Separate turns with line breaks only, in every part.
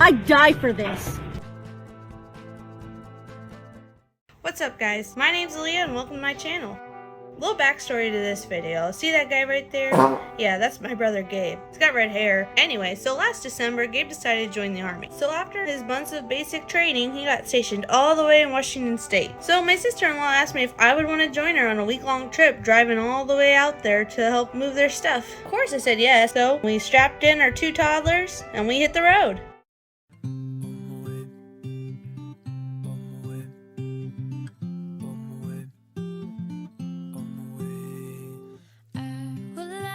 I'd die for this.
What's up, guys? My name's Aaliyah and welcome to my channel. Little backstory to this video. See that guy right there? Yeah, that's my brother Gabe. He's got red hair. Anyway, so last December, Gabe decided to join the army. So after his months of basic training, he got stationed all the way in Washington State. So my sister-in-law asked me if I would want to join her on a week-long trip, driving all the way out there to help move their stuff. Of course I said yes, so we strapped in our 2 toddlers and we hit the road.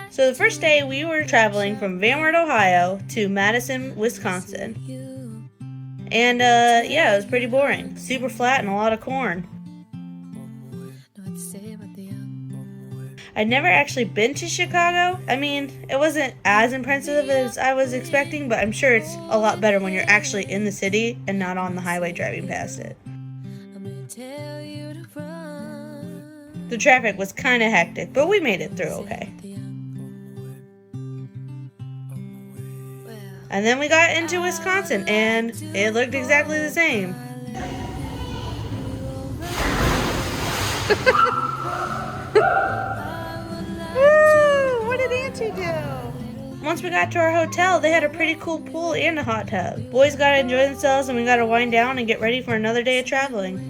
So the first day we were traveling from Van Wert, Ohio to Madison, Wisconsin. And yeah, it was pretty boring. Super flat and a lot of corn. I'd never actually been to Chicago. I mean, it wasn't as impressive as I was expecting, but I'm sure it's a lot better when you're actually in the city and not on the highway driving past it. The traffic was kind of hectic, but we made it through okay. And then we got into Wisconsin, and it looked exactly the same. Woo! What did Auntie do? Once we got to our hotel, they had a pretty cool pool and a hot tub. Boys got to enjoy themselves, and we got to wind down and get ready for another day of traveling.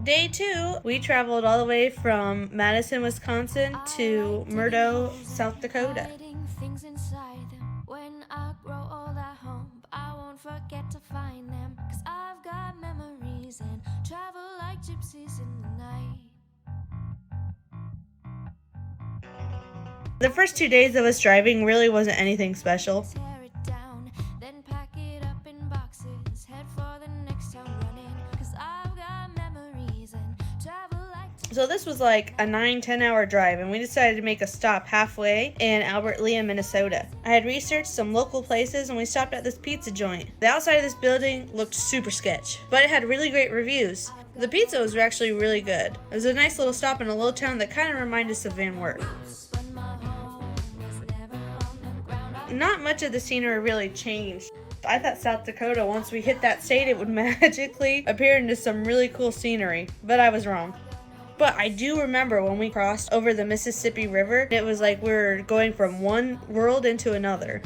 Day 2, we traveled all the way from Madison, Wisconsin to Merton, South Dakota. The first 2 days of us driving really wasn't anything special. So this was like a 9-10 hour drive, and we decided to make a stop halfway in Albert Lea, Minnesota. I had researched some local places and we stopped at this pizza joint. The outside of this building looked super sketch, but it had really great reviews. The pizza was actually really good. It was a nice little stop in a little town that kind of reminded us of Van Wert. Not much of the scenery really changed. I thought South Dakota, once we hit that state, it would magically appear into some really cool scenery, but I was wrong. But I do remember when we crossed over the Mississippi River, it was like we were going from one world into another.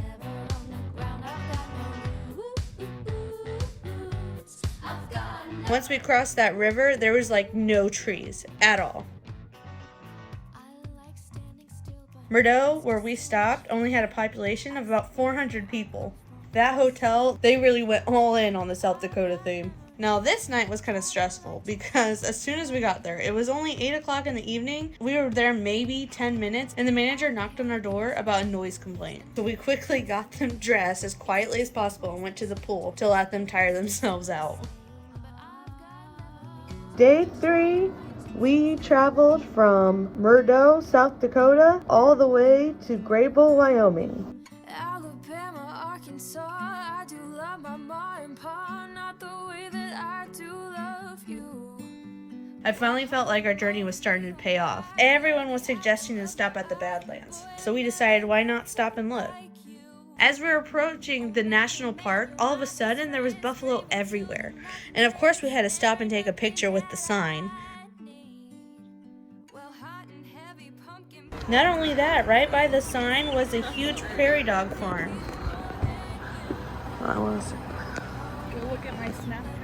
Once we crossed that river, there was like no trees at all. Merton, where we stopped, only had a population of about 400 people. That hotel, they really went all in on the South Dakota theme. Now this night was kind of stressful because as soon as we got there, it was only 8 o'clock in the evening. We were there maybe 10 minutes and the manager knocked on our door about a noise complaint. So we quickly got them dressed as quietly as possible and went to the pool to let them tire themselves out. Day 3, we traveled from Merton, South Dakota, all the way to Greve, Wyoming.
Alabama, Arkansas, I do love my mom and pa, not the way that I do love you.
I finally felt like our journey was starting to pay off. Everyone was suggesting to stop at the Badlands, so we decided why not stop and look. As we were approaching the national park, all of a sudden there was buffalo everywhere. And of course we had to stop and take a picture with the sign. Not only that, right by the sign was a huge prairie dog farm.
I want to go look at my Snapchat.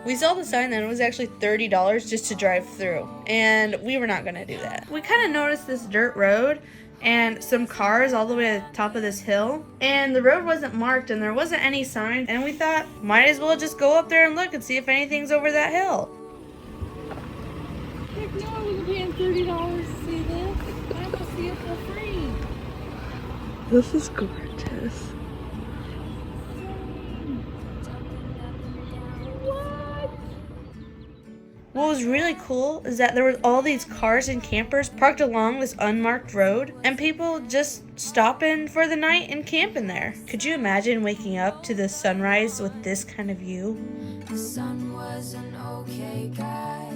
We saw the sign that it was actually $30 just to drive through, and we were not going to do that. We kind of noticed this dirt road and some cars all the way to the top of this hill, and the road wasn't marked and there wasn't any sign, and we thought might as well just go up there and look and see if anything's over that hill.
Heck no, I wasn't paying $30 to see this. I'm going to see it for free.
This is gorgeous. What was really cool is that there were all these cars and campers parked along this unmarked road, and people just stopping for the night and camping there. Could you imagine waking up to the sunrise with this kind of view?
The sun was an okay guy.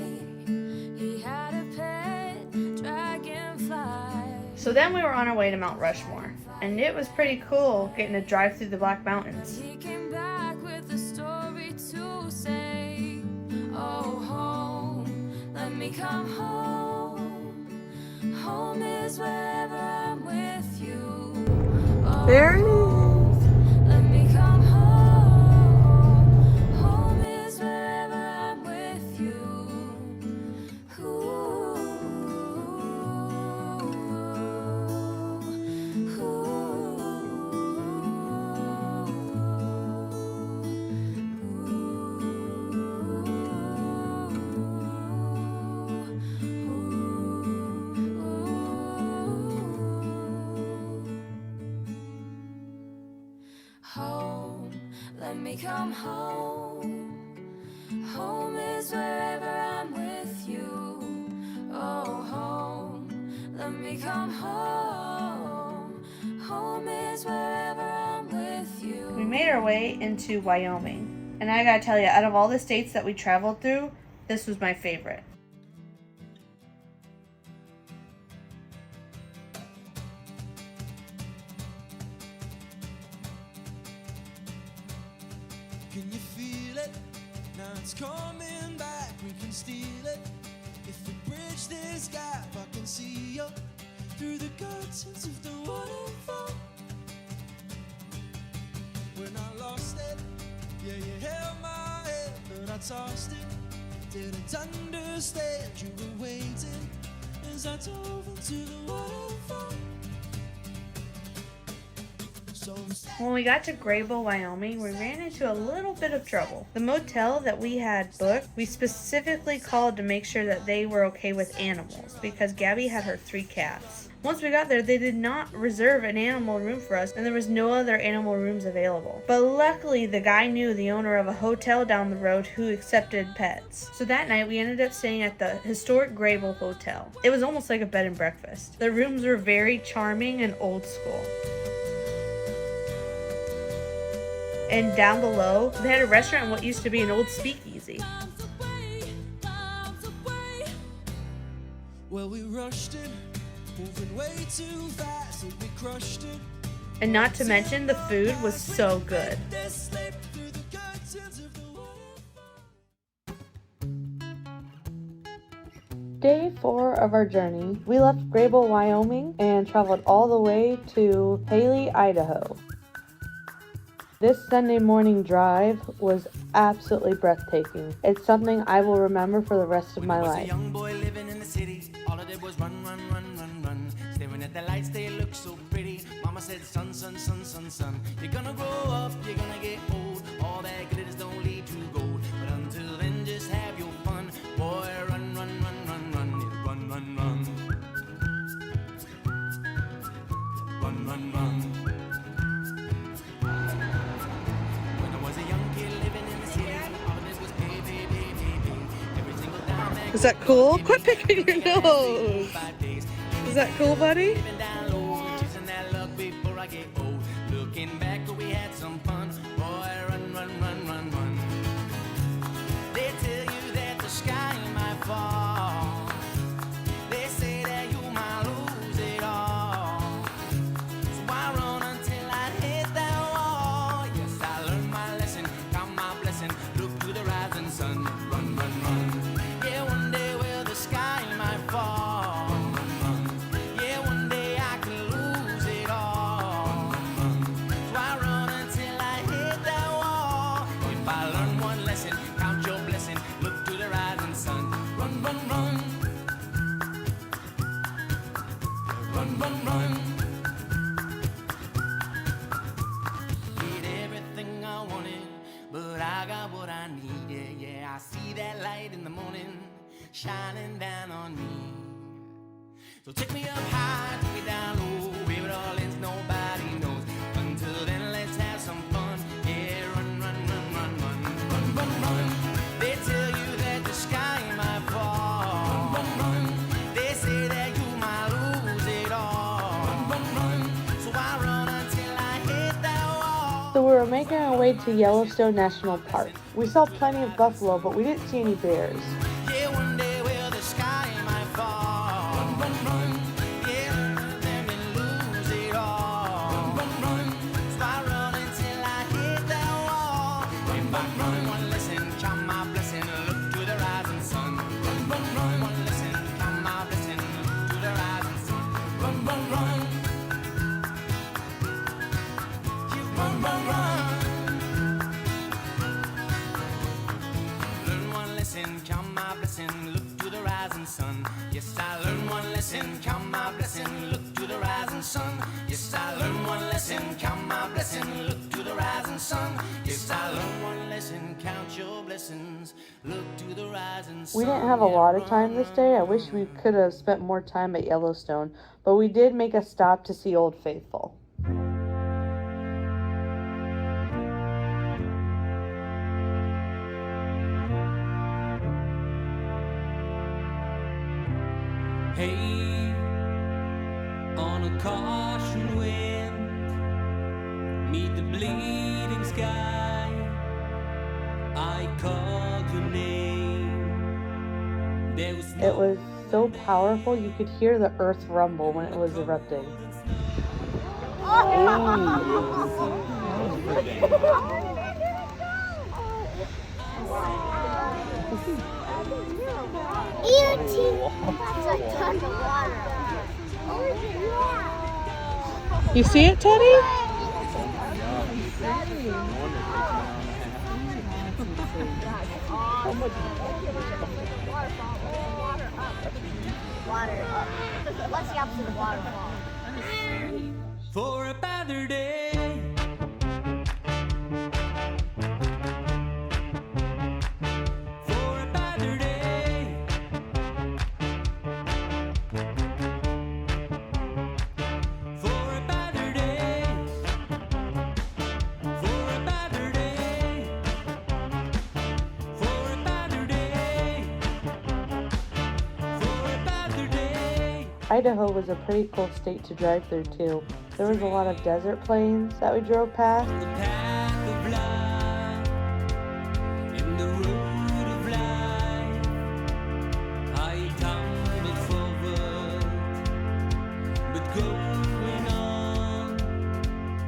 He had a pet dragonfly.
So then we were on our way to Mount Rushmore, and it was pretty cool getting to drive through the Black Mountains.
He came back with a story to say. Oh, home, let me come home. Home is wherever I'm with you. Oh,
There it is.
home, let me come home. Home is wherever I'm with you. Home, let me come home. Home is wherever I'm with you. Oh, home, let me come home. Home is wherever I'm with you.
We made our way into Wyoming, and I gotta tell you, out of all the states that we traveled through, this was my favorite.
Can you feel it? Now it's coming back, we can steal it. If we bridge this gap, I can see you through the curtains of the waterfall. When I lost it, yeah, you held my head, but I tossed it. Didn't understand you were waiting as I dove into the waterfall.
When we got to Greve, Wyoming, we ran into a little bit of trouble. The motel that we had booked, we specifically called to make sure that they were okay with animals, because Gabby had her 3 cats. Once we got there, they did not reserve an animal room for us, and there was no other animal rooms available. But luckily, the guy knew the owner of a hotel down the road who accepted pets. So that night, we ended up staying at the historic Greve Hotel. It was almost like a bed and breakfast. The rooms were very charming and old school. And down below, they had a restaurant in what used to be an old speakeasy.
Well, we rushed it, moving way too fast, and we crushed it.
And not to mention, the food was so good. Day 4 of our journey, we left Greve, Wyoming, and traveled all the way to Hailey, Idaho. This Sunday morning drive was absolutely breathtaking. It's something I will remember for the rest of my life.
I was a young boy living in the city. All I did was run, run, run, run, run. Staring at the lights, they look so pretty. Mama said, son, son, son, son, son. You're gonna grow up, you're gonna get old. All that glitters don't lead to gold. But until then, just have your fun. Boy, run, run, run, run, run. Yeah, run, run, run. Run, run, run.
Is that cool? Quit picking your nose. Is that cool, buddy?
Looking back, we had some fun. Boy, run, run, run, run, run. They tell you that the sky might fall. They say that you might lose it all. So I run until I hit that wall. Yes, I learned my lesson, count my blessing. Look to the rising sun. Run, run, run. Yeah, one day will the sky might fall. Run, run, run. Yeah, one day I can lose it all. Run, run, run. So I run until I hit that wall. If I learn one lesson, count your blessing. Look to the rising sun. Run, run, run. Run, run, run. Need everything I wanted, but I got what I need. Yeah, yeah, I see that light in the morning shining down on me. So take me up high, take me down low, where it all ends, nobody knows. Until then, let's have some fun. Yeah, run, run, run, run, run, run, run, run. They tell you that the sky might
were making our way to Yellowstone National Park. We saw plenty of buffalo, but we didn't see any bears.
Yeah, one day where the sky might fall. Run, run, run. Yeah, then we lose it all. Run, run, run. Start running till I hit that wall. Run, run, run. One listen, count my blessing, look to the rising sun. Run, run, run. One listen, count my blessing, look to the rising sun. Run, run, run. You run, run, run. Learn one lesson, count my blessing, look to the rising sun. Yes, I learned one lesson, count my blessing, look to the rising sun. Yes, I learned one lesson, count my blessing, look to the rising sun. Yes, I learned one lesson, count your blessings, look to the rising sun.
We didn't have a lot of time this day. I wish we could have spent more time at Yellowstone, but we did make a stop to see Old Faithful.
Hey, on a caution wind, meet the bleeding sky. I called your name. There was
It was so powerful you could hear the earth rumble when it was erupting. You see it, Teddy?
Water up. What's the opposite of waterfall?
for a better day. For a better day. For a better day. For a better day. For a better day. For a better day.
Idaho was a pretty cool state to drive through too. There was a lot of desert plains that we drove past.
The path of life, in the road of life, I tumbled forward, but going on.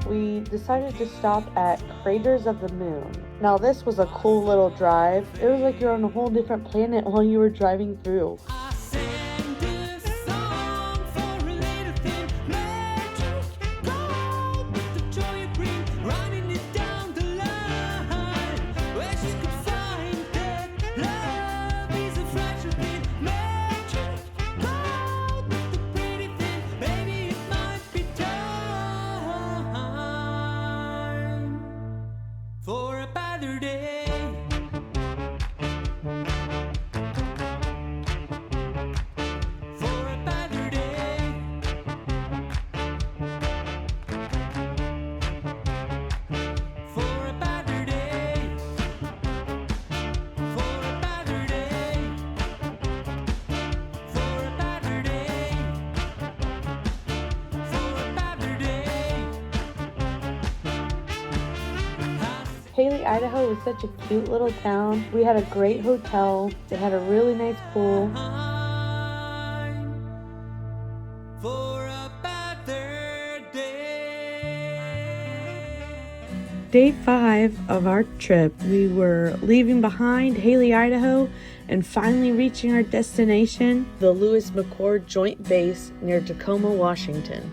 We decided to stop at Craters of the Moon. Now this was a cool little drive. It was like you're on a whole different planet while you were driving through.
I sang this song for a little thing, magic gold, with the joy it brings, running it down the line, where she could find that love is a fragile thing, magic gold, with the pretty thing, maybe it might be time for a better day. For a better day. For a better day. For a better day. For a better day. For a better day.
Haley, Idaho was such a cute little town. We had a great hotel. It had a really nice pool.
Time for a better day.
Day 5 of our trip, we were leaving behind Haley, Idaho, and finally reaching our destination, the Lewis McChord Joint Base near Tacoma, Washington.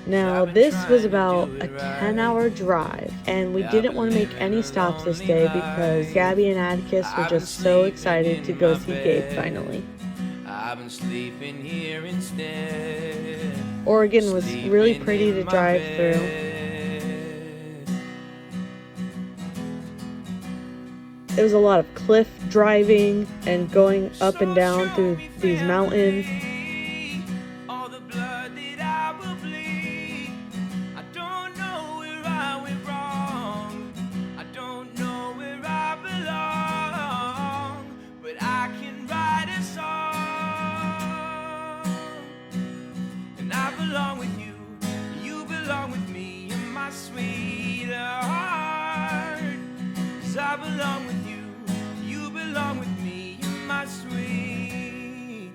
Now, this was about a 10-hour drive, and we didn't want to make any stops this day because Gabby and Atticus were just so excited to go see Gabe finally.
I've been sleeping here instead.
Oregon was really pretty to drive through. There was a lot of cliff driving and going up and down through these mountains.
All the blood that I will bleed. I don't know where I went wrong. I don't know where I belong. But I can write a song. And I belong with you. You belong with me. You're my sweetheart. belong with you, you belong with me, you're my sweet.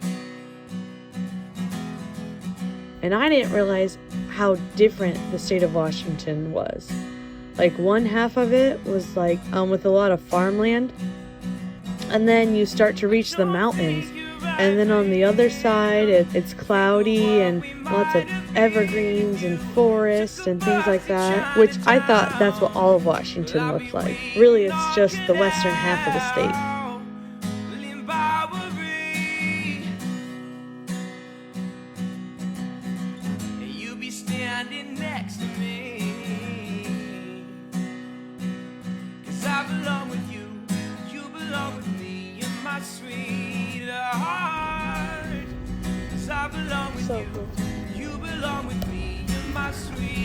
And I didn't realize how different the state of Washington was. Like one half of it was like with a lot of farmland, and then you start to reach the mountains, and then on the other side it's cloudy and lots of evergreens and forests and things like that, which I thought that's what all of Washington looked like. Really, it's just the western half of the state.
You be standing next to me, 'cause I belong with you, you belong with me, you're my sweetheart. 'Cause I belong with you, you belong with me, you're my sweetheart.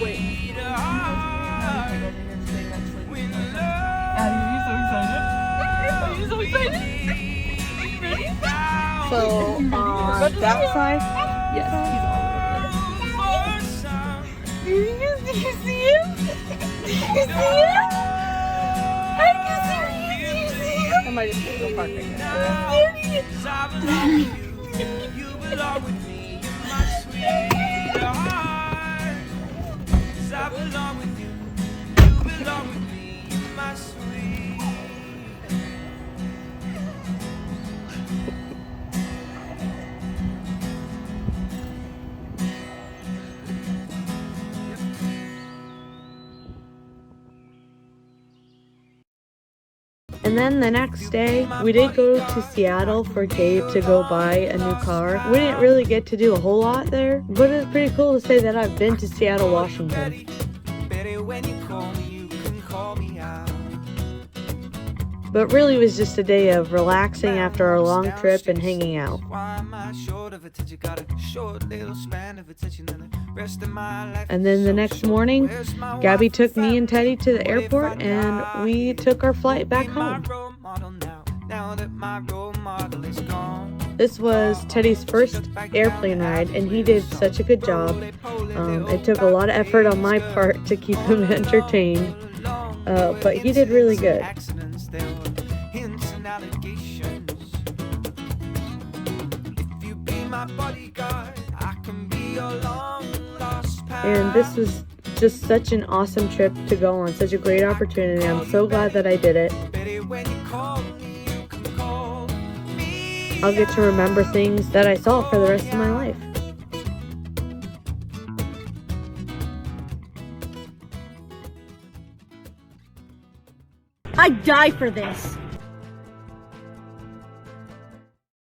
When love
Are you so excited? Are you so excited?
So on that side,
Yes, he's all over
did you see him? Did you see him? I can see him.
I might just go park right now.
you belong with me, you're my sweetheart. 'Cause I belong with you, you belong with me, you're my sweet.
And then the next day, we did go to Seattle for Gabe to go buy a new car. We didn't really get to do a whole lot there, but it's pretty cool to say that I've been to Seattle, Washington.
Betty, when you call me, you can call me out.
But really, it was just a day of relaxing after our long trip and hanging out.
Why am I short of attention? Got a short little span of attention, and the rest of my life.
And then the next morning, Gabby took me and Teddy to the airport, and we took our flight back home.
Now that my role model is gone.
This was Teddy's first airplane ride, and he did such a good job. It took a lot of effort on my part to keep him entertained, but he did really good.
Accidents, there were hints and allegations. If you be my bodyguard, I can be your long lost pal.
And this was just such an awesome trip to go on, such a great opportunity. I'm so glad that I did it.
Betty, when you call me, you can call me.
I'll get to remember things that I saw for the rest of my life.
I die for this.